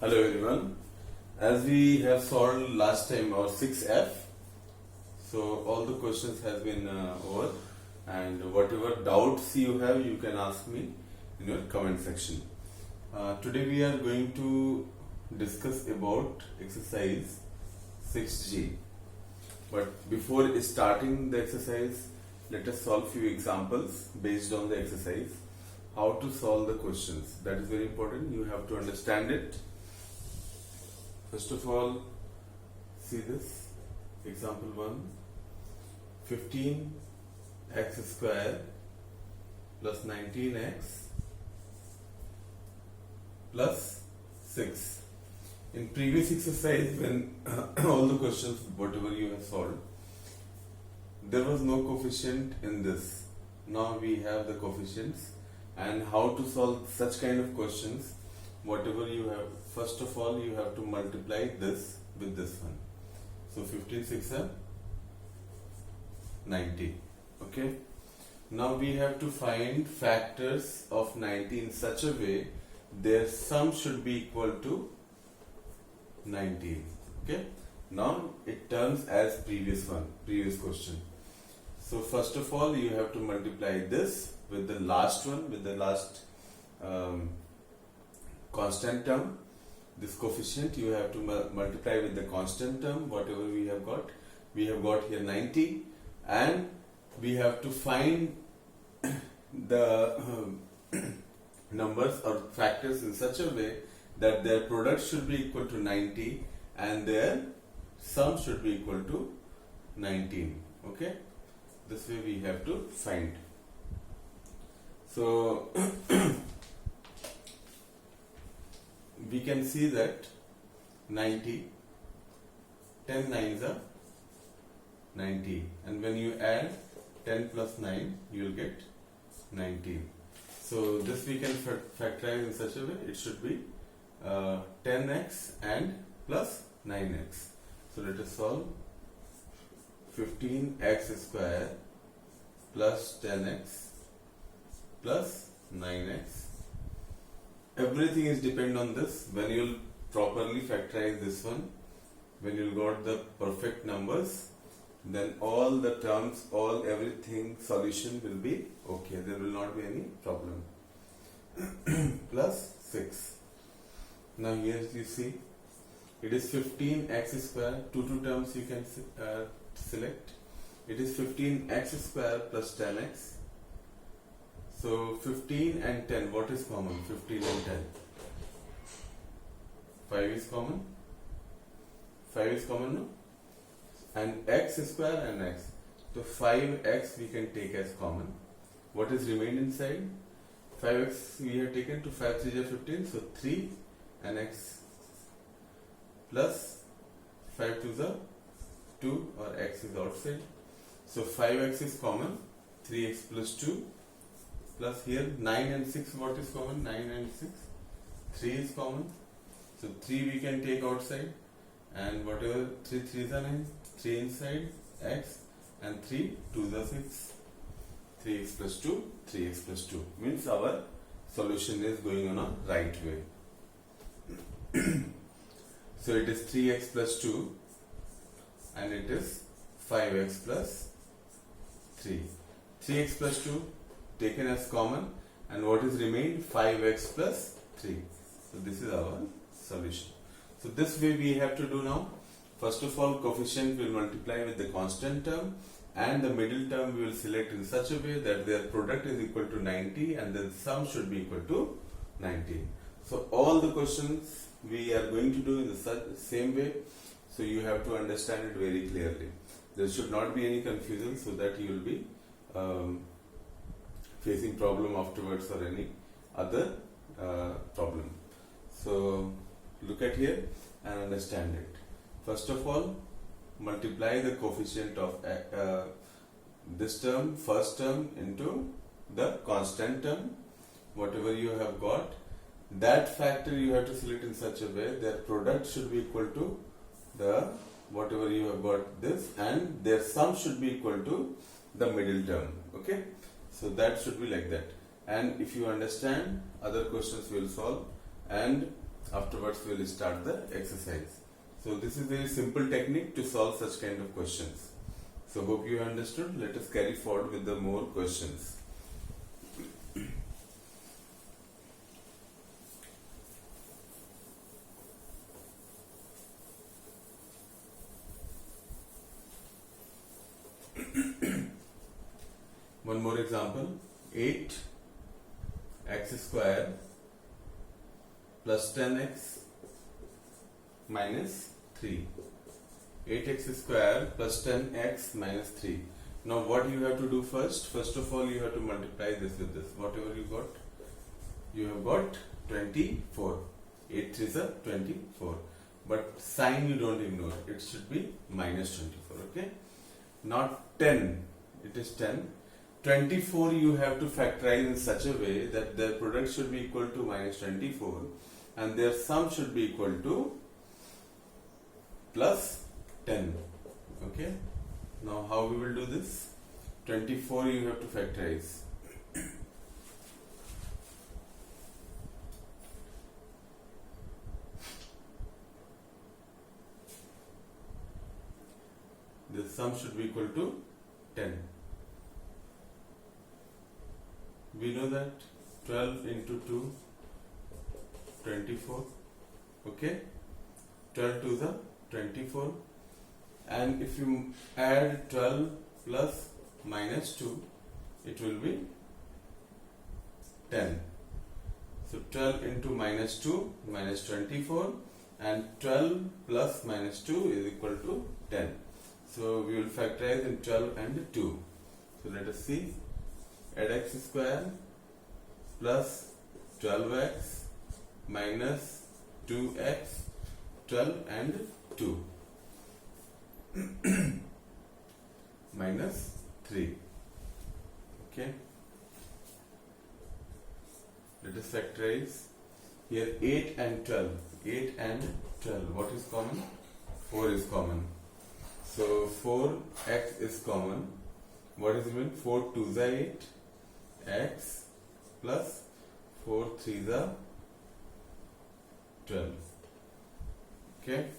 Hello everyone. As we have solved last time our 6F, so all the questions has been over, and whatever doubts you have you can ask me in your comment section. Today we are going to discuss about exercise 6G. But before starting the exercise, let us solve few examples based on the exercise. How to solve the questions, that is very important. You have to understand it. First of all, see this example 1. 15x square plus 19x plus 6. In previous exercise, when all the questions whatever you have solved, there was no coefficient in this. Now we have the coefficients, and how to solve such kind of questions. Whatever you have, first of all you have to multiply this with this one. So 15 6 are 90. Okay, now we have to find factors of 90 in such a way their sum should be equal to 19. Okay, now it turns as previous question. So first of all you have to multiply this with the last one, with the last constant term. This coefficient you have to multiply with the constant term, whatever we have got. We have got here 90, and we have to find the numbers or factors in such a way that their product should be equal to 90 and their sum should be equal to 19. Okay, this way we have to find. So we can see that 90, 10 nines are 90, and when you add 10 plus 9 you will get 19. So this we can factorize in such a way it should be 10x and plus 9x. So let us solve 15x square plus 10x plus 9x. Everything is depend on this. When you will properly factorize this one, when you got the perfect numbers, then all the terms, everything solution will be okay. There will not be any problem. Plus 6. Now here you see it is 15x square. Two terms you can select. It is 15x square plus 10x. So 15 and 10, what is common? 15 and 10. 5 is common. 5 is common, no? And x square and x. So 5x we can take as common. What is remained inside? 5x we have taken to 5 3 is 15. So 3 and x plus 5 2 is 2, or x is outside. So 5x is common. 3x plus 2. Plus here 9 and 6, what is common? 9 and 6. 3 is common. So 3 we can take outside, and whatever 3 3s are 9, 3 inside x, and 3 2s are 6. 3x plus 2, 3x plus 2 means our solution is going on a right way. So it is 3x plus 2 and it is 5x plus 3. 3x plus 2 taken as common, and what is remained? 5x plus 3. So this is our solution. So this way we have to do now. First of all, coefficient will multiply with the constant term, and the middle term we will select in such a way that their product is equal to 90 and the sum should be equal to 19. So all the questions we are going to do in the same way. So you have to understand it very clearly. There should not be any confusion, so that you will be facing problem afterwards or any other problem. So look at here and understand it. First of all, multiply the coefficient of this term, first term, into the constant term. Whatever you have got, that factor you have to select in such a way their product should be equal to the whatever you have got this, and their sum should be equal to the middle term. Okay, so that should be like that. And if you understand, other questions will solve. And Afterwards we will start the exercise. So this is a very simple technique to solve such kind of questions. So hope you understood. Let us carry forward with the more questions. One more example. 8x square plus 10x minus 3. 8x square plus 10x minus 3. Now what you have to do first? First of all you have to multiply this with this. Whatever you got, you have got 24. 8 3 is a 24. But sign you don't ignore. It should be minus 24. Okay. Not 10. It is 10. 24 you have to factorize in such a way that their product should be equal to minus 24 and their sum should be equal to plus 10. Okay. Now how we will do this? 24 you have to factorize. The sum should be equal to 10. We know that 12 into 2, 24. Okay. 12 to the 24. And if you add 12 plus minus 2, it will be 10. So 12 into minus 2 minus 24 and 12 plus minus 2 is equal to 10. So we will factorize in 12 and 2. So let us see. Add x square plus 12x minus 2x, 12 and 2 minus 3. Okay. Let us factorize. Here 8 and 12. 8 and 12. What is common? 4 is common. So 4x is common. What is it mean? 4 2 is 8. X plus 4 3 is 12. Okay.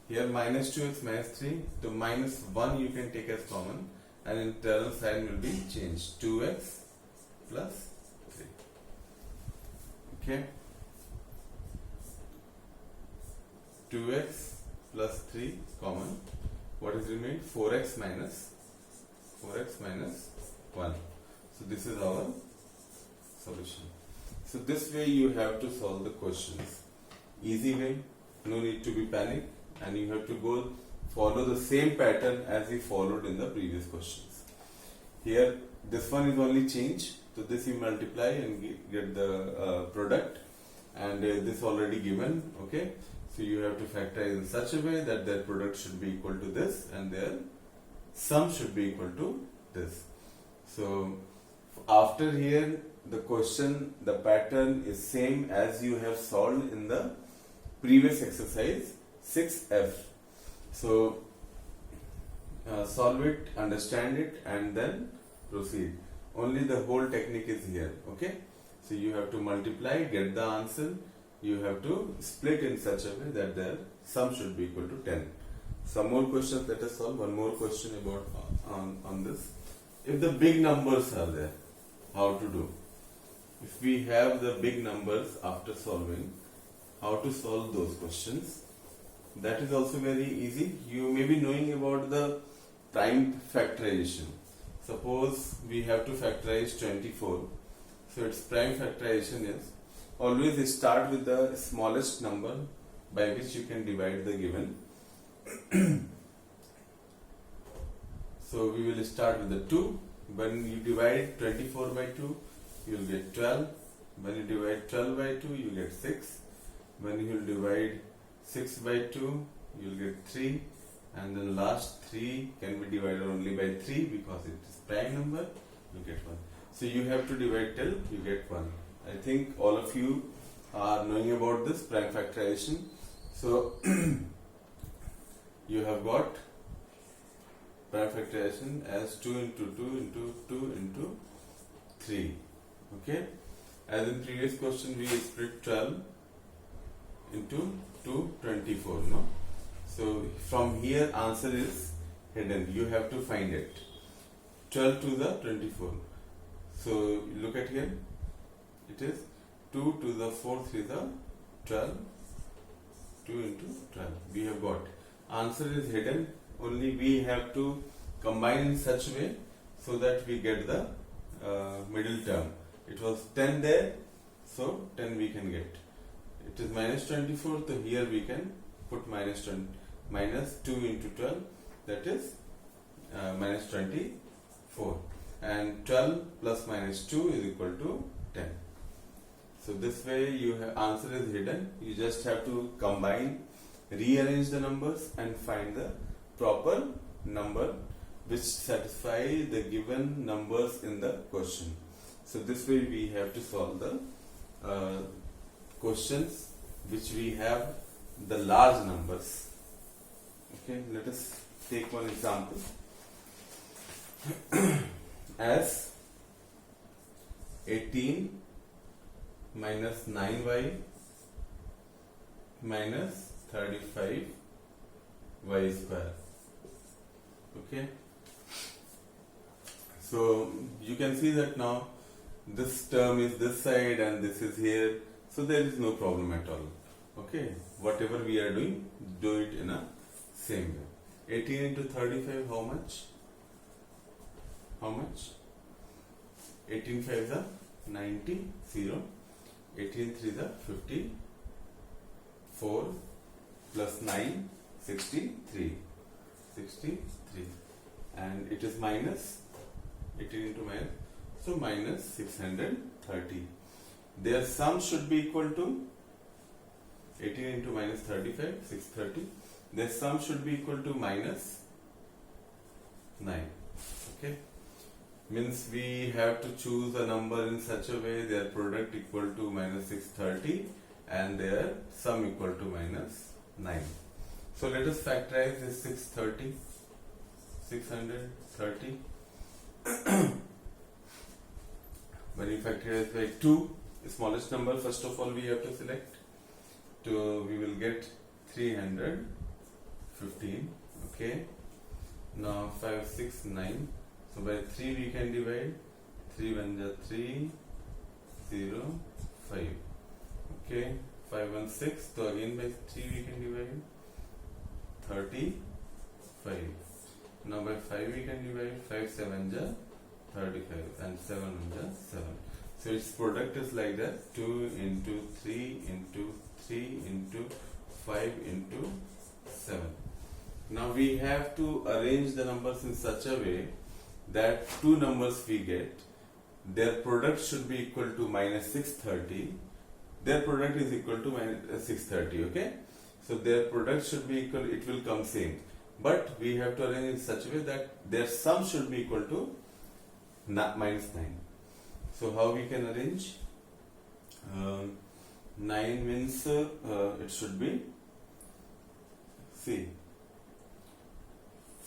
Here minus 2 is minus 3. So minus 1 you can take as common and internal sign will be changed. 2x plus 3. Okay. 2x plus 3 common. What is remained? 4x minus 1. So this is our solution. So this way you have to solve the questions. Easy way, no need to be panic, and you have to go follow the same pattern as we followed in the previous questions. Here this one is only change, so this you multiply and get the product, and this already given. Okay, so you have to factorize in such a way that their product should be equal to this and their sum should be equal to this. So after here the question, the pattern is same as you have solved in the previous exercise 6F. So solve it, understand it and then proceed. Only the whole technique is here. Okay. So you have to multiply, get the answer. You have to split in such a way that their sum should be equal to 10. Some more questions, let us solve. One more question about on this. If the big numbers are there, how to do? If we have the big numbers after solving, how to solve those questions? That is also very easy. You may be knowing about the prime factorization. Suppose we have to factorize 24. So its prime factorization is always start with the smallest number by which you can divide the given. So we will start with the 2. When you divide 24 by 2, you will get 12. When you divide 12 by 2, you get 6. When you will divide 6 by 2, you will get 3. And then last 3 can be divided only by 3 because it is prime number, you get 1. So you have to divide till you get 1. I think all of you are knowing about this prime factorization. So you have got prime factorization as 2 into 2 into 2 into 3. Okay. As in previous question we split 12 into 224, no? So from here answer is hidden. You have to find it. 12 to the 24. So look at here. It is 2 to the 4th is the 12. 2 into 12. We have got. Answer is hidden. Only we have to combine in such way so that we get the middle term. It was 10 there, so 10 we can get. It is minus 24, so here we can put minus 20, minus 2 into 12, that is minus 24. And 12 plus minus 2 is equal to 10. So this way you have answer is hidden. You just have to combine, rearrange the numbers and find the proper number which satisfy the given numbers in the question. So this way we have to solve the questions which we have the large numbers. Okay, let us take one example. As 18 minus 9y minus 35y square. Okay, so you can see that now this term is this side and this is here, so there is no problem at all. Okay, whatever we are doing, do it in a same way. 18 into 35, how much? How much? 18 5 is a 90, 0. 18 3 is a 54 plus 9, 63. 63. And it is minus 18 into minus, so minus 630. Their sum should be equal to 18 into minus 35, 630. Their sum should be equal to minus 9. Okay, means we have to choose a number in such a way their product equal to minus 630 and their sum equal to minus 9. So let us factorize this 630. 630. When you factorize by 2, the smallest number, first of all we have to select. So we will get 315. Okay. Now 5, 6, 9. So by 3 we can divide. 3 1 is 3, 0, 5. Okay. 5 1 6. So again by 3 we can divide. 35. Now by 5 we can divide. 5 7 is 35 and 7 1 is 7. So its product is like that. 2 into 3 into 3 into 5 into 7. Now we have to arrange the numbers in such a way that two numbers we get, their product should be equal to minus 630. Their product is equal to minus 630. Okay, so their product should be equal, it will come same, but we have to arrange in such a way that their sum should be equal to minus 9. So how we can arrange? 9 means it should be, see,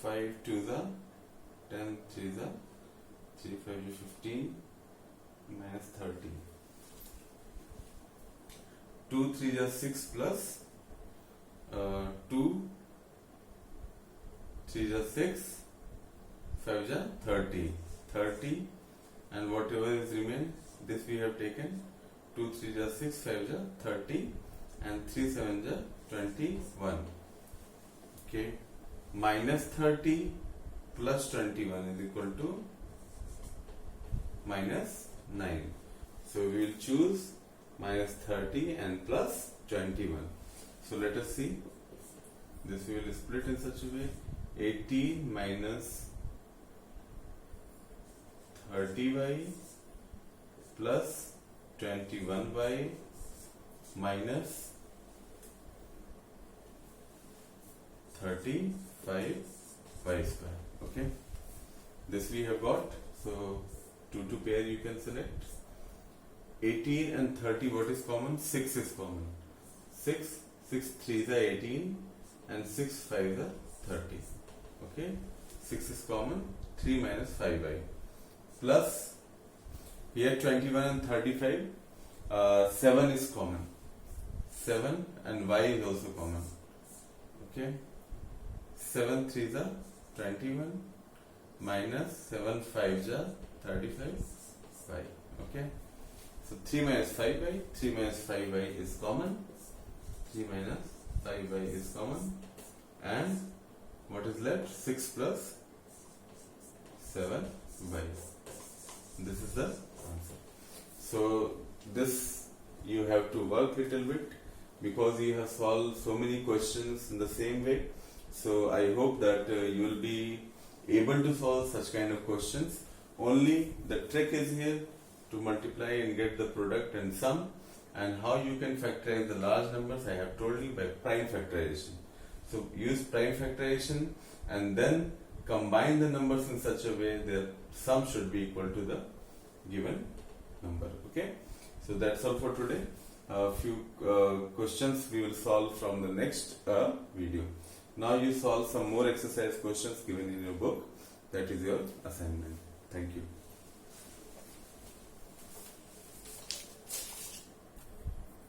5 2 the 10, 3 the 3 5 is 15 minus 30. 2 3 is 6 plus 2 3 is 6, 5 is 30. 30 and whatever is remain, this we have taken. 2 3 is 6, 5 is 30 and 3 7 is 21. Okay, minus 30 plus 21 is equal to minus 9. So we will choose minus 30 and plus 21. So let us see. This we will split in such a way. 18 minus 30y plus 21y minus 35y square. Okay, this we have got. So 2 to pair you can select. 18 and 30, what is common? 6 is common. 6 3 is 18 and 6 5 is 30. Okay, 6 is common. 3 minus 5y plus here 21 and 35, 7 is common. 7 and y is also common. Okay, 7 3s are 21 minus 7 5s are 35 y. Okay, so 3 minus 5y, 3 minus 5y is common, 3 minus 5y is common, and what is left? 6 plus 7y. This is the answer. So this you have to work little bit, because you have solved so many questions in the same way. So I hope that you will be able to solve such kind of questions. Only the trick is here to multiply and get the product and sum, and how you can factorize the large numbers I have told you by prime factorization. So use prime factorization and then combine the numbers in such a way that sum should be equal to the given number. Okay, so that's all for today. A few questions we will solve from the next video. Now you solve some more exercise questions given in your book. That is your assignment. Thank you.